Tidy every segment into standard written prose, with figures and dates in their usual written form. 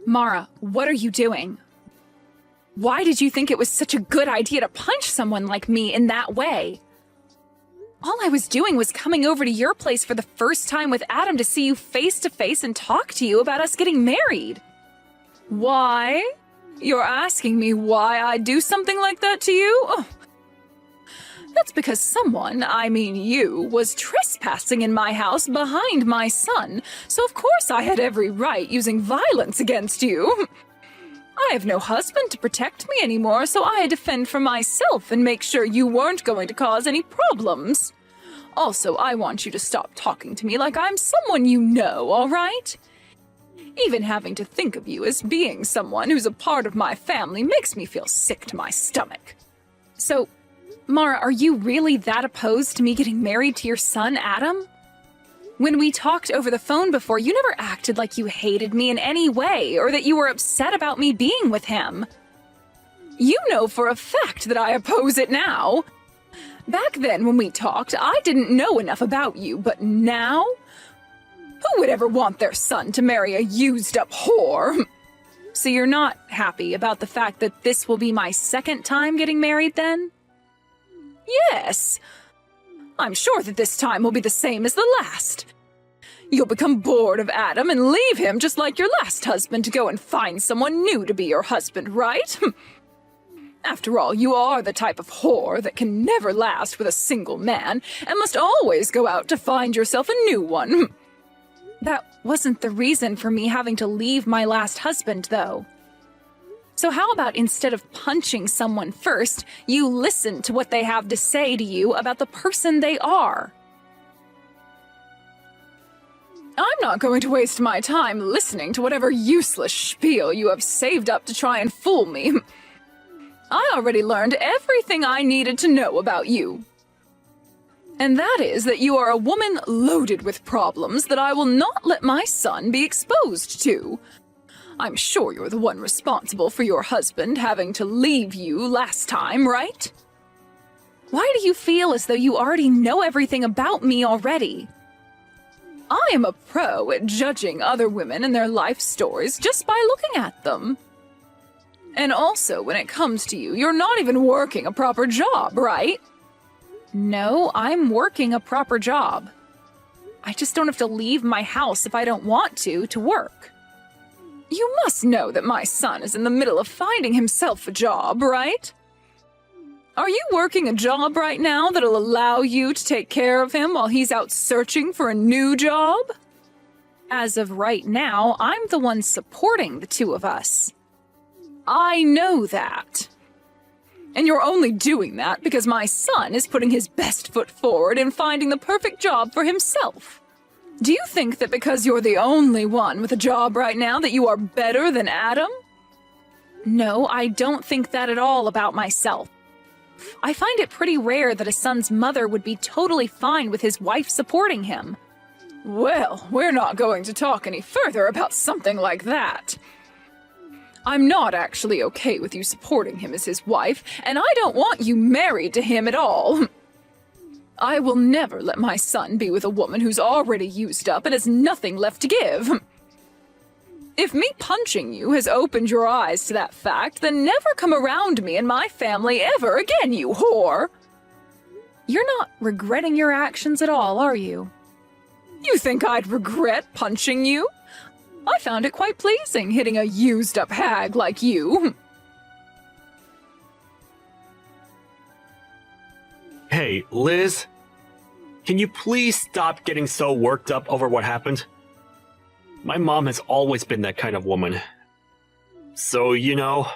Mara, what are you doing? Why did you think it was such a good idea to punch someone like me in that way? All I was doing was coming over to your place for the first time with Adam to see you face to face and talk to you about us getting married. Why? You're asking me why I'd do something like that to you? Oh. That's because someone, I mean you, was trespassing in my house behind my son, so of course I had every right using violence against you. I have no husband to protect me anymore, so I had to fend for myself and make sure you weren't going to cause any problems. Also, I want you to stop talking to me like I'm someone you know, all right? Even having to think of you as being someone who's a part of my family makes me feel sick to my stomach. So, Mara, are you really that opposed to me getting married to your son, Adam? When we talked over the phone before, you never acted like you hated me in any way or that you were upset about me being with him. You know for a fact that I oppose it now. Back then when we talked, I didn't know enough about you, but now? Who would ever want their son to marry a used-up whore? So you're not happy about the fact that this will be my second time getting married then? Yes. I'm sure that this time will be the same as the last. You'll become bored of Adam and leave him just like your last husband to go and find someone new to be your husband, right? After all, you are the type of whore that can never last with a single man and must always go out to find yourself a new one. That wasn't the reason for me having to leave my last husband, though. So how about instead of punching someone first, you listen to what they have to say to you about the person they are? I'm not going to waste my time listening to whatever useless spiel you have saved up to try and fool me. I already learned everything I needed to know about you. And that is that you are a woman loaded with problems that I will not let my son be exposed to. I'm sure you're the one responsible for your husband having to leave you last time, right? Why do you feel as though you already know everything about me already? I am a pro at judging other women and their life stories just by looking at them. And also, when it comes to you, you're not even working a proper job, right? No, I'm working a proper job. I just don't have to leave my house if I don't want to work. You must know that my son is in the middle of finding himself a job, right? Are you working a job right now that'll allow you to take care of him while he's out searching for a new job? As of right now, I'm the one supporting the two of us. I know that. And you're only doing that because my son is putting his best foot forward and finding the perfect job for himself. Do you think that because you're the only one with a job right now that you are better than Adam? No, I don't think that at all about myself. I find it pretty rare that a son's mother would be totally fine with his wife supporting him. Well, we're not going to talk any further about something like that. I'm not actually okay with you supporting him as his wife, and I don't want you married to him at all. I will never let my son be with a woman who's already used up and has nothing left to give. If me punching you has opened your eyes to that fact, then never come around me and my family ever again, you whore! You're not regretting your actions at all, are you? You think I'd regret punching you? I found it quite pleasing hitting a used-up hag like you. Hey, Liz, can you please stop getting so worked up over what happened? My mom has always been that kind of woman. So, you know...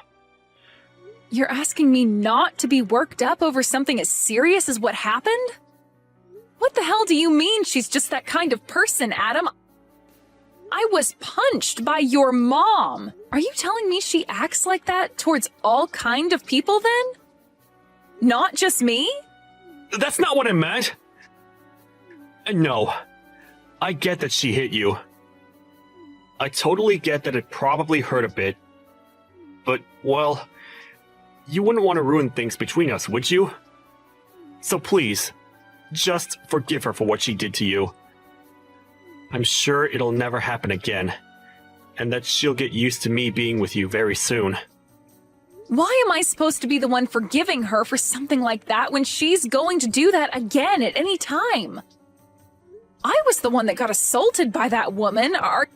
You're asking me not to be worked up over something as serious as what happened? What the hell do you mean she's just that kind of person, Adam? I was punched by your mom. Are you telling me she acts like that towards all kind of people then? Not just me? That's not what I meant. No, I get that she hit you. I totally get that it probably hurt a bit. But, well, you wouldn't want to ruin things between us, would you? So please, just forgive her for what she did to you. I'm sure it'll never happen again. and that she'll get used to me being with you very soon. Why am I supposed to be the one forgiving her for something like that when she's going to do that again at any time? I was the one that got assaulted by that woman. Are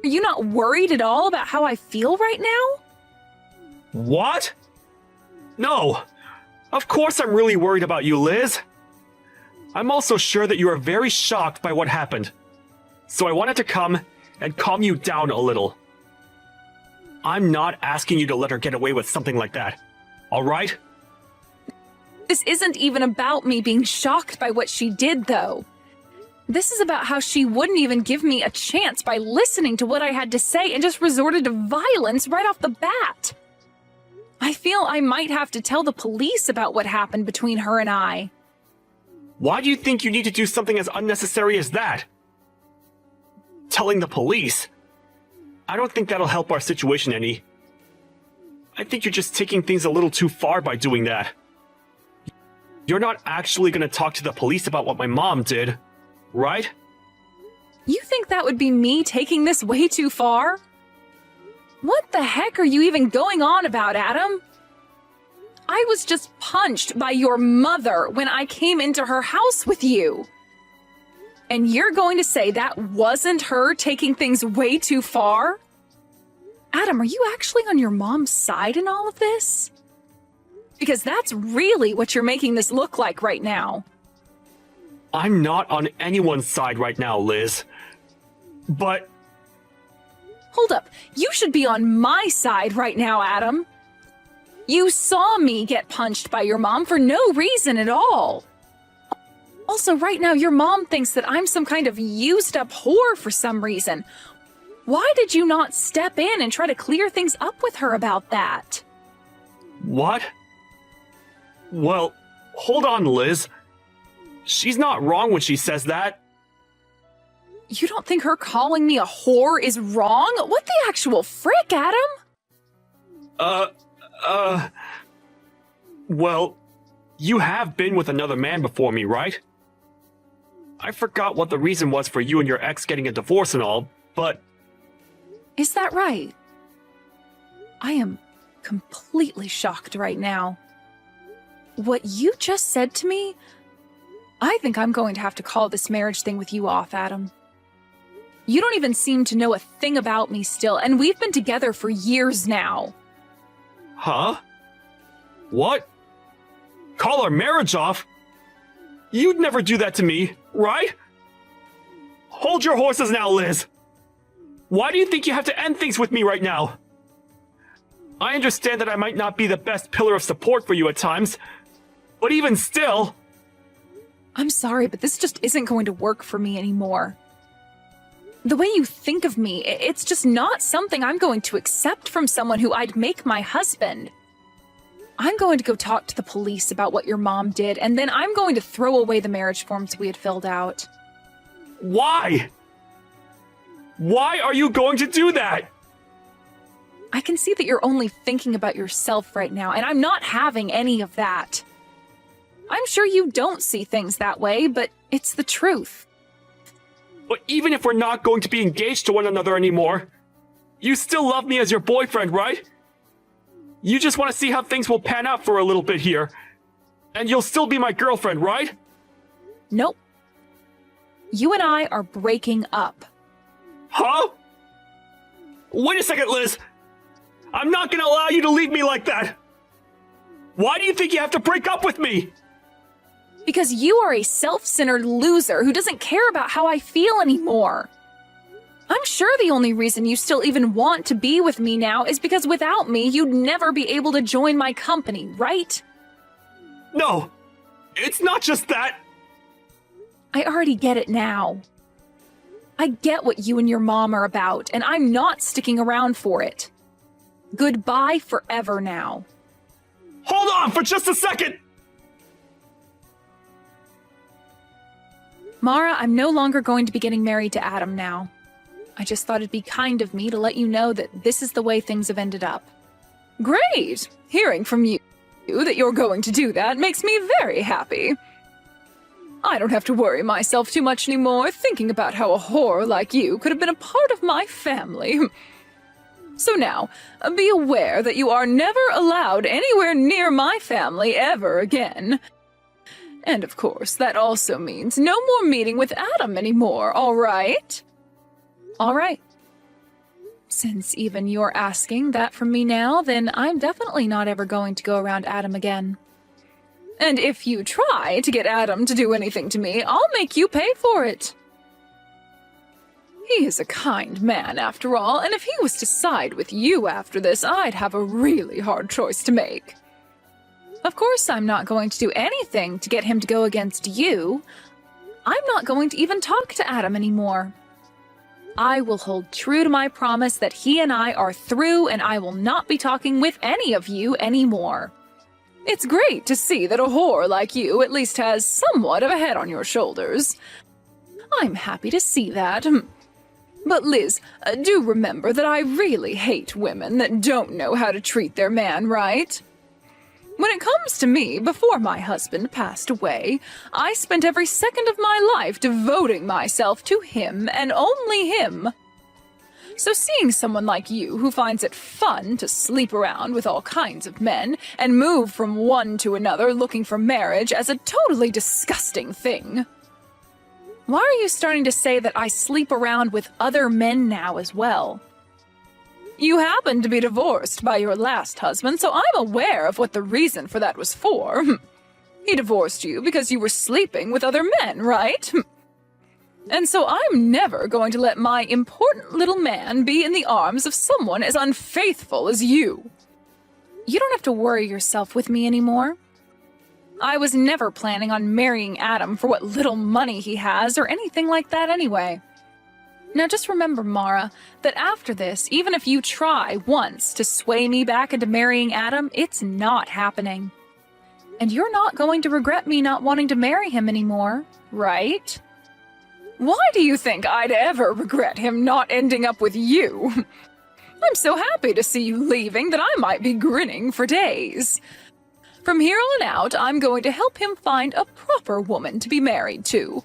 you not worried at all about how I feel right now? What? No. Of course I'm really worried about you, Liz. I'm also sure that you are very shocked by what happened. So I wanted to come and calm you down a little. I'm not asking you to let her get away with something like that. All right? This isn't even about me being shocked by what she did, though. This is about how she wouldn't even give me a chance by listening to what I had to say and just resorted to violence right off the bat. I feel I might have to tell the police about what happened between her and I. Why do you think you need to do something as unnecessary as that? Telling the police? I don't think that'll help our situation any. I think you're just taking things a little too far by doing that. You're not actually going to talk to the police about what my mom did, right? You think that would be me taking this way too far? What the heck are you even going on about, Adam? I was just punched by your mother when I came into her house with you. And you're going to say that wasn't her taking things way too far? Adam, are you actually on your mom's side in all of this? Because that's really what you're making this look like right now. I'm not on anyone's side right now, Liz. But... Hold up. You should be on my side right now, Adam. You saw me get punched by your mom for no reason at all. Also, right now, your mom thinks that I'm some kind of used-up whore for some reason. Why did you not step in and try to clear things up with her about that? What? Well, hold on, Liz. She's not wrong when she says that. You don't think her calling me a whore is wrong? What the actual frick, Adam? Well, you have been with another man before me, right? I forgot what the reason was for you and your ex getting a divorce and all, but... Is that right? I am completely shocked right now. What you just said to me, I think I'm going to have to call this marriage thing with you off, Adam. You don't even seem to know a thing about me still, and we've been together for years now. Huh? What? Call our marriage off? You'd never do that to me, right? Hold your horses now, Liz. Why do you think you have to end things with me right now? I understand that I might not be the best pillar of support for you at times, but even still... I'm sorry, but this just isn't going to work for me anymore. The way you think of me, it's just not something I'm going to accept from someone who I'd make my husband. I'm going to go talk to the police about what your mom did, and then I'm going to throw away the marriage forms we had filled out. Why? Why are you going to do that? I can see that you're only thinking about yourself right now, and I'm not having any of that. I'm sure you don't see things that way, but it's the truth. But even if we're not going to be engaged to one another anymore, you still love me as your boyfriend, right? You just want to see how things will pan out for a little bit here. And you'll still be my girlfriend, right? Nope. You and I are breaking up. Huh? Wait a second, Liz. I'm not going to allow you to leave me like that. Why do you think you have to break up with me? Because you are a self-centered loser who doesn't care about how I feel anymore. I'm sure the only reason you still even want to be with me now is because without me, you'd never be able to join my company, right? No, it's not just that. I already get it now. I get what you and your mom are about, and I'm not sticking around for it. Goodbye forever now. Hold on for just a second! Mara, I'm no longer going to be getting married to Adam now. I just thought it'd be kind of me to let you know that this is the way things have ended up. Great! Hearing from you that you're going to do that makes me very happy. I don't have to worry myself too much anymore thinking about how a whore like you could have been a part of my family. So now, be aware that you are never allowed anywhere near my family ever again. And of course, that also means no more meeting with Adam anymore, all right? All right. Since even you're asking that from me now, then I'm definitely not ever going to go around Adam again. And if you try to get Adam to do anything to me, I'll make you pay for it. He is a kind man, after all, and if he was to side with you after this, I'd have a really hard choice to make. Of course, I'm not going to do anything to get him to go against you. I'm not going to even talk to Adam anymore. I will hold true to my promise that he and I are through, and I will not be talking with any of you anymore. It's great to see that a whore like you at least has somewhat of a head on your shoulders. I'm happy to see that. But Liz, do remember that I really hate women that don't know how to treat their man right. When it comes to me, before my husband passed away, I spent every second of my life devoting myself to him and only him. So seeing someone like you who finds it fun to sleep around with all kinds of men and move from one to another looking for marriage as a totally disgusting thing. Why are you starting to say that I sleep around with other men now as well? You happen to be divorced by your last husband, so I'm aware of what the reason for that was for. He divorced you because you were sleeping with other men, right? And so I'm never going to let my important little man be in the arms of someone as unfaithful as you. You don't have to worry yourself with me anymore. I was never planning on marrying Adam for what little money he has or anything like that anyway. Now just remember, Mara, that after this, even if you try once to sway me back into marrying Adam, it's not happening. And you're not going to regret me not wanting to marry him anymore, right? Why do you think I'd ever regret him not ending up with you? I'm so happy to see you leaving that I might be grinning for days. From here on out, I'm going to help him find a proper woman to be married to.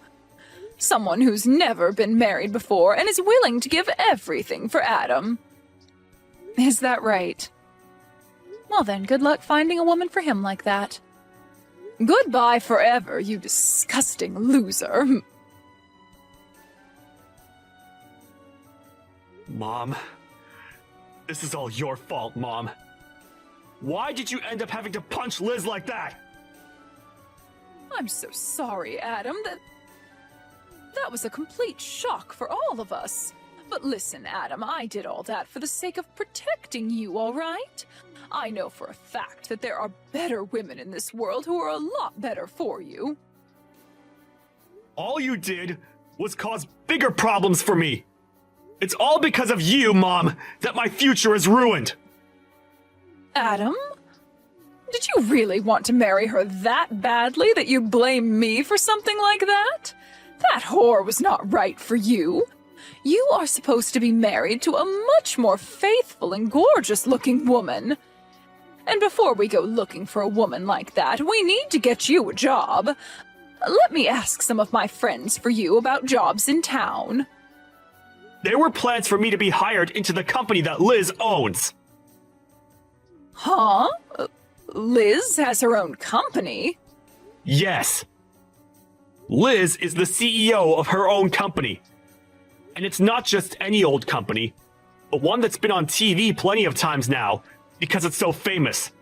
Someone who's never been married before and is willing to give everything for Adam. Is that right? Well then, good luck finding a woman for him like that. Goodbye forever, you disgusting loser. Mom. This is all your fault, Mom. Why did you end up having to punch Liz like that? I'm so sorry, Adam. That was a complete shock for all of us. But listen, Adam, I did all that for the sake of protecting you, all right? I know for a fact that there are better women in this world who are a lot better for you. All you did was cause bigger problems for me. It's all because of you, Mom, that my future is ruined. Adam? Did you really want to marry her that badly that you blame me for something like that? That whore was not right for you. You are supposed to be married to a much more faithful and gorgeous-looking woman. And before we go looking for a woman like that, we need to get you a job. Let me ask some of my friends for you about jobs in town. There were plans for me to be hired into the company that Liz owns. Huh? Liz has her own company? Yes. Liz is the CEO of her own company. And it's not just any old company, but one that's been on TV plenty of times now, because it's so famous.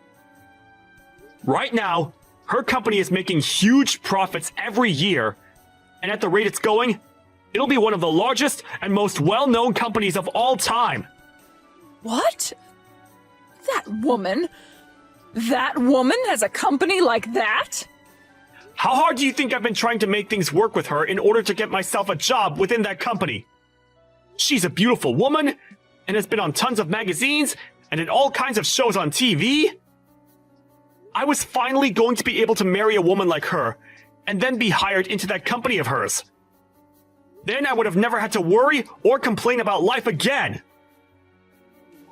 Right now, her company is making huge profits every year, and at the rate it's going, it'll be one of the largest and most well-known companies of all time. What? That woman has a company like that? How hard do you think I've been trying to make things work with her in order to get myself a job within that company? She's a beautiful woman, and has been on tons of magazines, and in all kinds of shows on TV. I was finally going to be able to marry a woman like her, and then be hired into that company of hers. Then I would have never had to worry or complain about life again.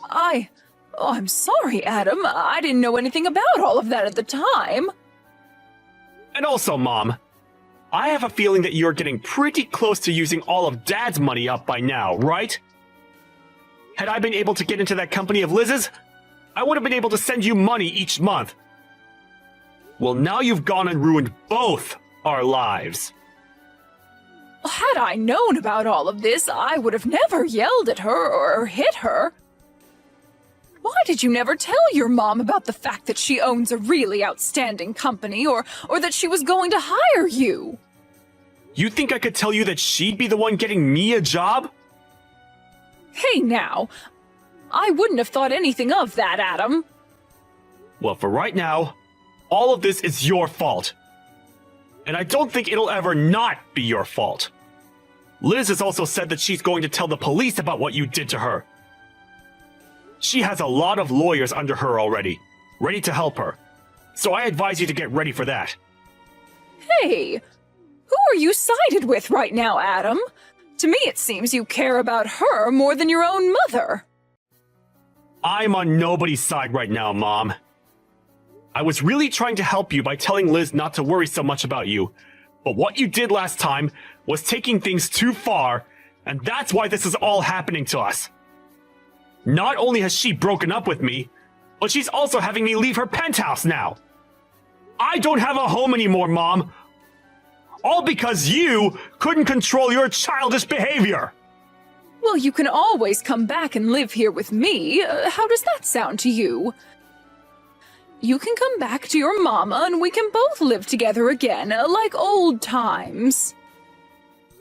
I'm sorry, Adam. I didn't know anything about all of that at the time. And also, Mom, I have a feeling that you're getting pretty close to using all of Dad's money up by now, right? Had I been able to get into that company of Liz's, I would have been able to send you money each month. Well, now you've gone and ruined both our lives. Had I known about all of this, I would have never yelled at her or hit her. Why did you never tell your mom about the fact that she owns a really outstanding company or that she was going to hire you? You think I could tell you that she'd be the one getting me a job? Hey now, I wouldn't have thought anything of that, Adam. Well, for right now, all of this is your fault. And I don't think it'll ever not be your fault. Liz has also said that she's going to tell the police about what you did to her. She has a lot of lawyers under her already, ready to help her. So I advise you to get ready for that. Hey, who are you sided with right now, Adam? To me, it seems you care about her more than your own mother. I'm on nobody's side right now, Mom. I was really trying to help you by telling Liz not to worry so much about you. But what you did last time was taking things too far, and that's why this is all happening to us. Not only has she broken up with me, but she's also having me leave her penthouse now. I don't have a home anymore, Mom. All because you couldn't control your childish behavior. Well, you can always come back and live here with me. How does that sound to you? You can come back to your mama and we can both live together again, like old times.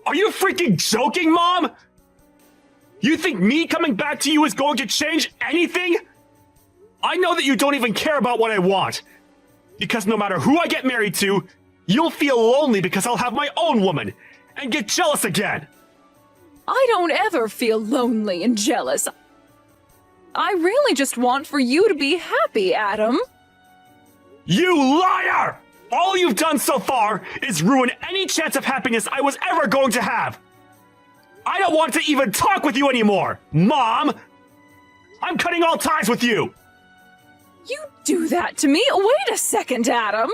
Are you freaking joking, Mom? You think me coming back to you is going to change anything? I know that you don't even care about what I want. Because no matter who I get married to, you'll feel lonely because I'll have my own woman and get jealous again. I don't ever feel lonely and jealous. I really just want for you to be happy, Adam. You liar! All you've done so far is ruin any chance of happiness I was ever going to have. I don't want to even talk with you anymore, Mom! I'm cutting all ties with you! You do that to me? Wait a second, Adam.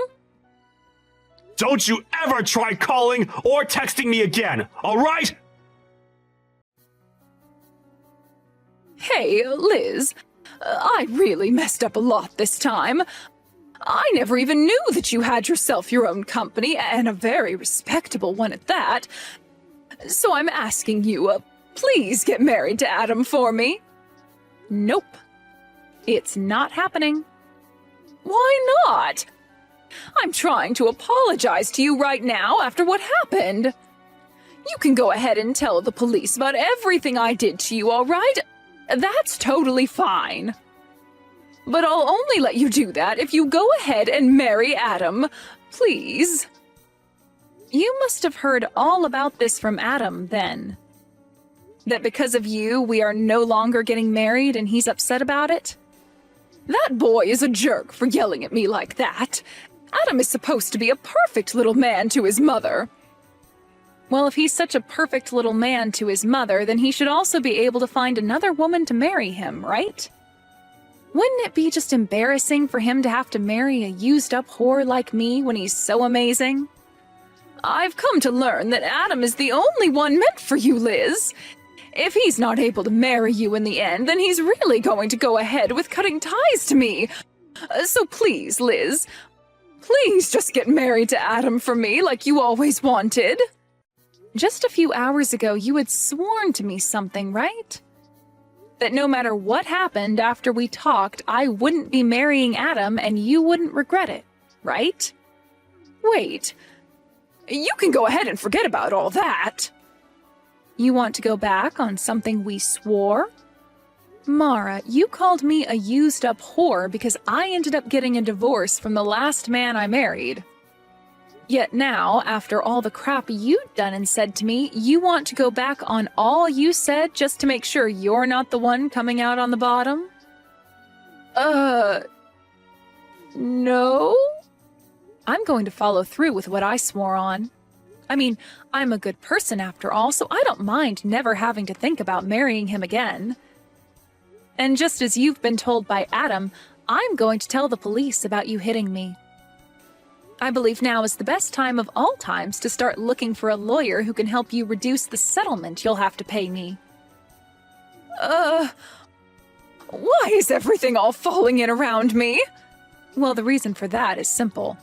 Don't you ever try calling or texting me again, alright? Hey, Liz, I really messed up a lot this time. I never even knew that you had yourself your own company, and a very respectable one at that. So I'm asking you, please get married to Adam for me. Nope. It's not happening. Why not? I'm trying to apologize to you right now after what happened. You can go ahead and tell the police about everything I did to you, all right? That's totally fine. But I'll only let you do that if you go ahead and marry Adam, please. You must have heard all about this from Adam, then. That because of you, we are no longer getting married and he's upset about it? That boy is a jerk for yelling at me like that. Adam is supposed to be a perfect little man to his mother. Well, if he's such a perfect little man to his mother, then he should also be able to find another woman to marry him, right? Wouldn't it be just embarrassing for him to have to marry a used-up whore like me when he's so amazing? I've come to learn that Adam is the only one meant for you, Liz. If he's not able to marry you in the end, then he's really going to go ahead with cutting ties to me. So please, Liz, please just get married to Adam for me like you always wanted. Just a few hours ago, you had sworn to me something, right? That no matter what happened after we talked, I wouldn't be marrying Adam and you wouldn't regret it, right? Wait, you can go ahead and forget about all that. You want to go back on something we swore? Mara, you called me a used-up whore because I ended up getting a divorce from the last man I married. Yet now, after all the crap you'd done and said to me, you want to go back on all you said just to make sure you're not the one coming out on the bottom? No? I'm going to follow through with what I swore on. I mean, I'm a good person after all, so I don't mind never having to think about marrying him again. And just as you've been told by Adam, I'm going to tell the police about you hitting me. I believe now is the best time of all times to start looking for a lawyer who can help you reduce the settlement you'll have to pay me. Why is everything all falling in around me? Well, the reason for that is simple.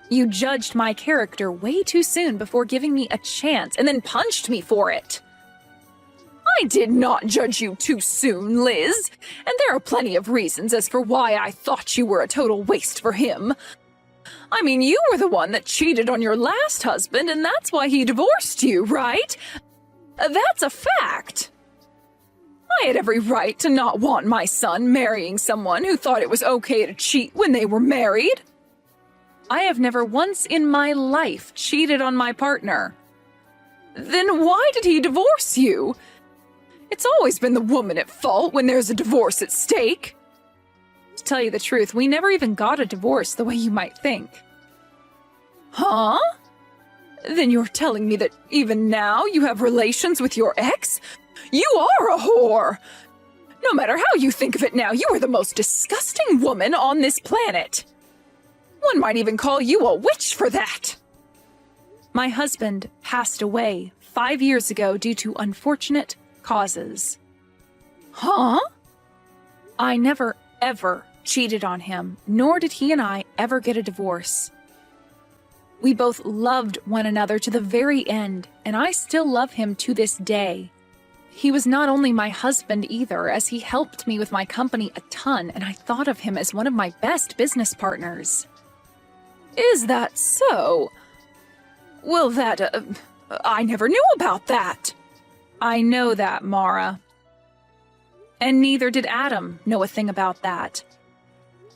You judged my character way too soon before giving me a chance and then punched me for it. I did not judge you too soon, Liz, and there are plenty of reasons as for why I thought you were a total waste for him. I mean, you were the one that cheated on your last husband, and that's why he divorced you, right? That's a fact. I had every right to not want my son marrying someone who thought it was okay to cheat when they were married. I have never once in my life cheated on my partner. Then why did he divorce you? It's always been the woman at fault when there's a divorce at stake. To tell you the truth, we never even got a divorce the way you might think. Huh? Then you're telling me that even now you have relations with your ex? You are a whore! No matter how you think of it now, you are the most disgusting woman on this planet. One might even call you a witch for that. My husband passed away 5 years ago due to unfortunate causes. Huh? I never, ever cheated on him, nor did he and I ever get a divorce. We both loved one another to the very end, and I still love him to this day. He was not only my husband either, as he helped me with my company a ton, and I thought of him as one of my best business partners. Is that so? Well, I never knew about that. I know that, Mara. And neither did Adam know a thing about that.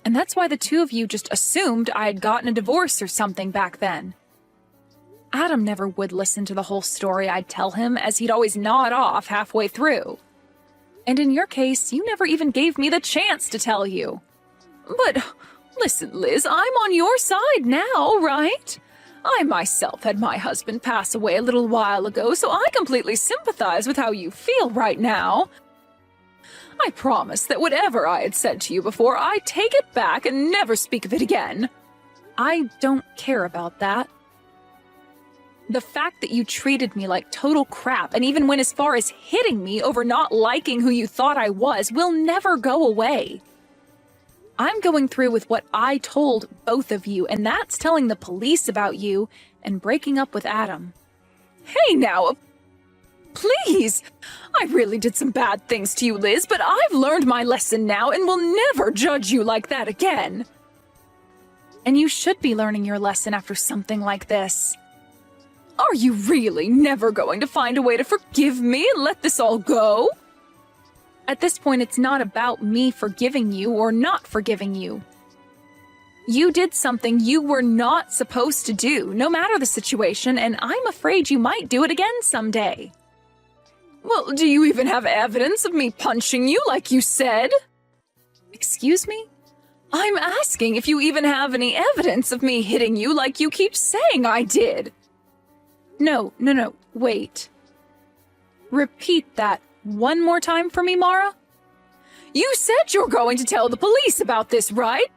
And that's why the two of you just assumed I had gotten a divorce or something back then. Adam never would listen to the whole story I'd tell him, as he'd always nod off halfway through. And in your case, you never even gave me the chance to tell you. But listen, Liz, I'm on your side now, right? I myself had my husband pass away a little while ago, so I completely sympathize with how you feel right now. I promise that whatever I had said to you before, I take it back and never speak of it again. I don't care about that. The fact that you treated me like total crap and even went as far as hitting me over not liking who you thought I was will never go away. I'm going through with what I told both of you, and that's telling the police about you and breaking up with Adam. Hey now, please! I really did some bad things to you, Liz, but I've learned my lesson now and will never judge you like that again. And you should be learning your lesson after something like this. Are you really never going to find a way to forgive me and let this all go? At this point, it's not about me forgiving you or not forgiving you. You did something you were not supposed to do, no matter the situation, and I'm afraid you might do it again someday. Well, do you even have evidence of me punching you like you said? Excuse me? I'm asking if you even have any evidence of me hitting you like you keep saying I did. No, wait. Repeat that one more time for me, Mara. You said you're going to tell the police about this, right?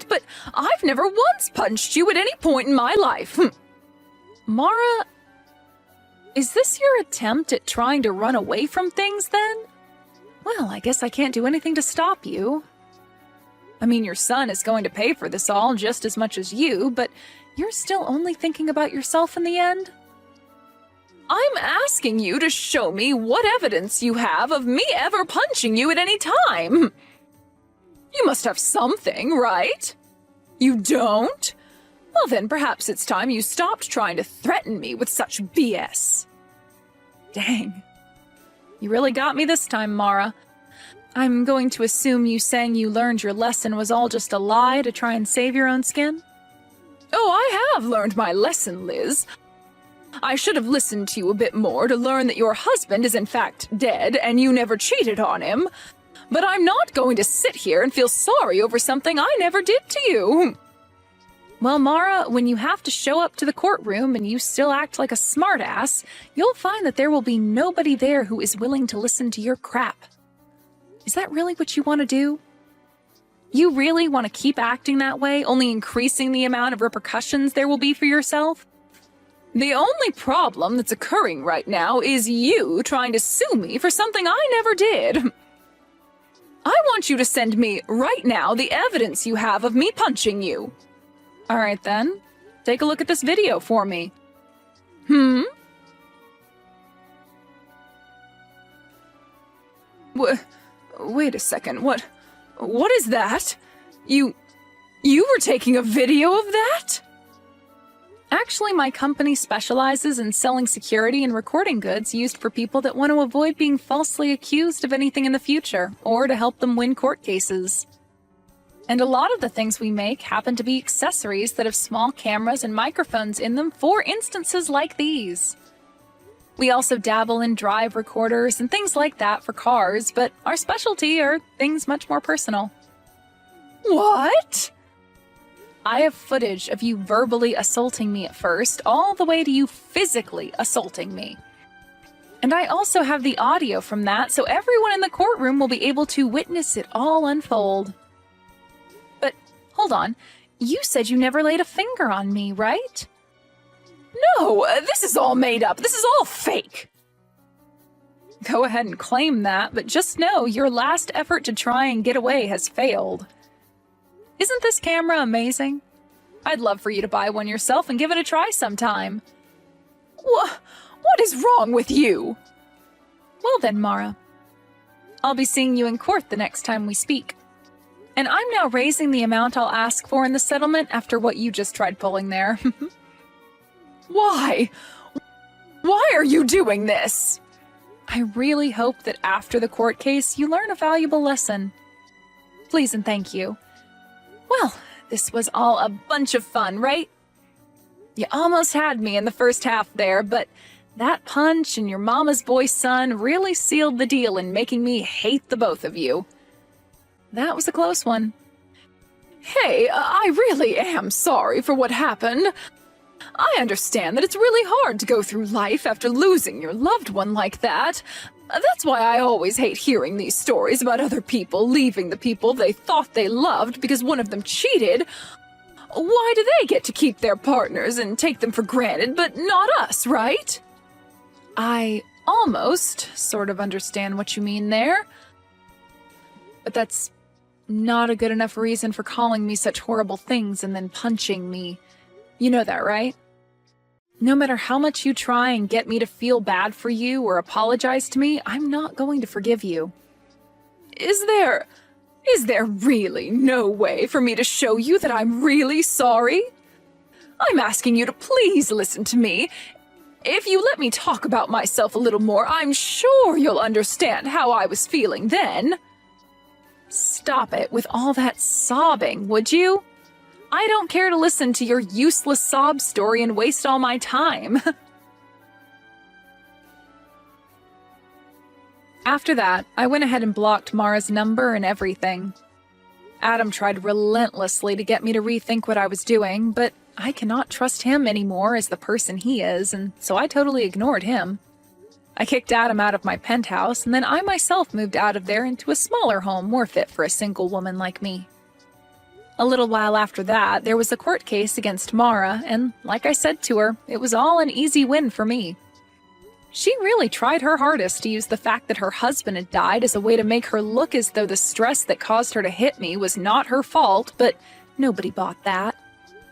But I've never once punched you at any point in my life. Mara, is this your attempt at trying to run away from things then? Well, I guess I can't do anything to stop you. I mean, your son is going to pay for this all just as much as you, but you're still only thinking about yourself in the end? I'm asking you to show me what evidence you have of me ever punching you at any time. You must have something, right? You don't? Well then, perhaps it's time you stopped trying to threaten me with such BS. Dang. You really got me this time, Mara. I'm going to assume you saying you learned your lesson was all just a lie to try and save your own skin? Oh, I have learned my lesson, Liz. I should have listened to you a bit more to learn that your husband is in fact dead and you never cheated on him. But I'm not going to sit here and feel sorry over something I never did to you. Well, Mara, when you have to show up to the courtroom and you still act like a smartass, you'll find that there will be nobody there who is willing to listen to your crap. Is that really what you want to do? You really want to keep acting that way, only increasing the amount of repercussions there will be for yourself? The only problem that's occurring right now is you trying to sue me for something I never did. I want you to send me, right now, the evidence you have of me punching you. All right, then. Take a look at this video for me. Wait a second, what is that? You were taking a video of that? Actually, my company specializes in selling security and recording goods used for people that want to avoid being falsely accused of anything in the future, or to help them win court cases. And a lot of the things we make happen to be accessories that have small cameras and microphones in them for instances like these. We also dabble in drive recorders and things like that for cars, but our specialty are things much more personal. What? I have footage of you verbally assaulting me at first, all the way to you physically assaulting me. And I also have the audio from that, so everyone in the courtroom will be able to witness it all unfold. But, hold on, you said you never laid a finger on me, right? No, this is all made up. This is all fake. Go ahead and claim that, but just know your last effort to try and get away has failed. Isn't this camera amazing? I'd love for you to buy one yourself and give it a try sometime. What is wrong with you? Well then, Mara. I'll be seeing you in court the next time we speak. And I'm now raising the amount I'll ask for in the settlement after what you just tried pulling there. Why? Why are you doing this? I really hope that after the court case you learn a valuable lesson. Please and thank you. Well, this was all a bunch of fun, right? You almost had me in the first half there, but that punch and your mama's boy son really sealed the deal in making me hate the both of you. That was a close one. Hey, I really am sorry for what happened. I understand that it's really hard to go through life after losing your loved one like that. That's why I always hate hearing these stories about other people leaving the people they thought they loved because one of them cheated. Why do they get to keep their partners and take them for granted, but not us, right? I almost sort of understand what you mean there. But that's not a good enough reason for calling me such horrible things and then punching me. You know that, right? No matter how much you try and get me to feel bad for you or apologize to me, I'm not going to forgive you. Is there really no way for me to show you that I'm really sorry? I'm asking you to please listen to me. If you let me talk about myself a little more, I'm sure you'll understand how I was feeling then. Stop it with all that sobbing, would you? I don't care to listen to your useless sob story and waste all my time. After that, I went ahead and blocked Mara's number and everything. Adam tried relentlessly to get me to rethink what I was doing, but I cannot trust him anymore as the person he is, and so I totally ignored him. I kicked Adam out of my penthouse, and then I myself moved out of there into a smaller home more fit for a single woman like me. A little while after that, there was a court case against Mara, and like I said to her, it was all an easy win for me. She really tried her hardest to use the fact that her husband had died as a way to make her look as though the stress that caused her to hit me was not her fault, but nobody bought that.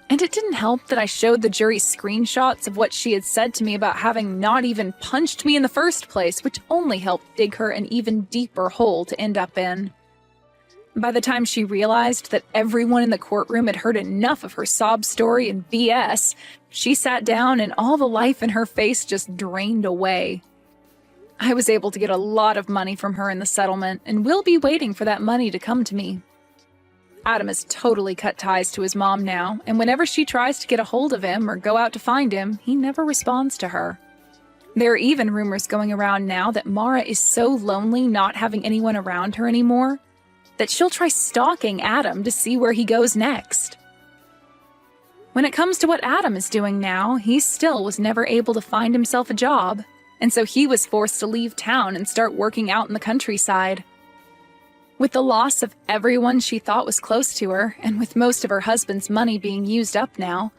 And it didn't help that I showed the jury screenshots of what she had said to me about having not even punched me in the first place, which only helped dig her an even deeper hole to end up in. By the time she realized that everyone in the courtroom had heard enough of her sob story and BS, she sat down and all the life in her face just drained away. I was able to get a lot of money from her in the settlement, and will be waiting for that money to come to me. Adam has totally cut ties to his mom now, and whenever she tries to get a hold of him or go out to find him, he never responds to her. There are even rumors going around now that Mara is so lonely not having anyone around her anymore that she'll try stalking Adam to see where he goes next. When it comes to what Adam is doing now, he still was never able to find himself a job, and so he was forced to leave town and start working out in the countryside. With the loss of everyone she thought was close to her, and with most of her husband's money being used up now,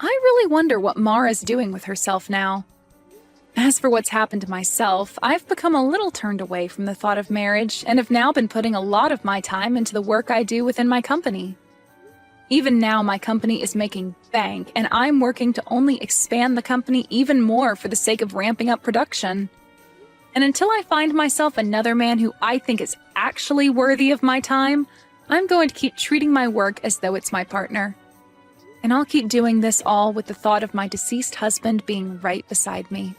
I really wonder what Mara's doing with herself now. As for what's happened to myself, I've become a little turned away from the thought of marriage and have now been putting a lot of my time into the work I do within my company. Even now, my company is making bank, and I'm working to only expand the company even more for the sake of ramping up production. And until I find myself another man who I think is actually worthy of my time, I'm going to keep treating my work as though it's my partner. And I'll keep doing this all with the thought of my deceased husband being right beside me.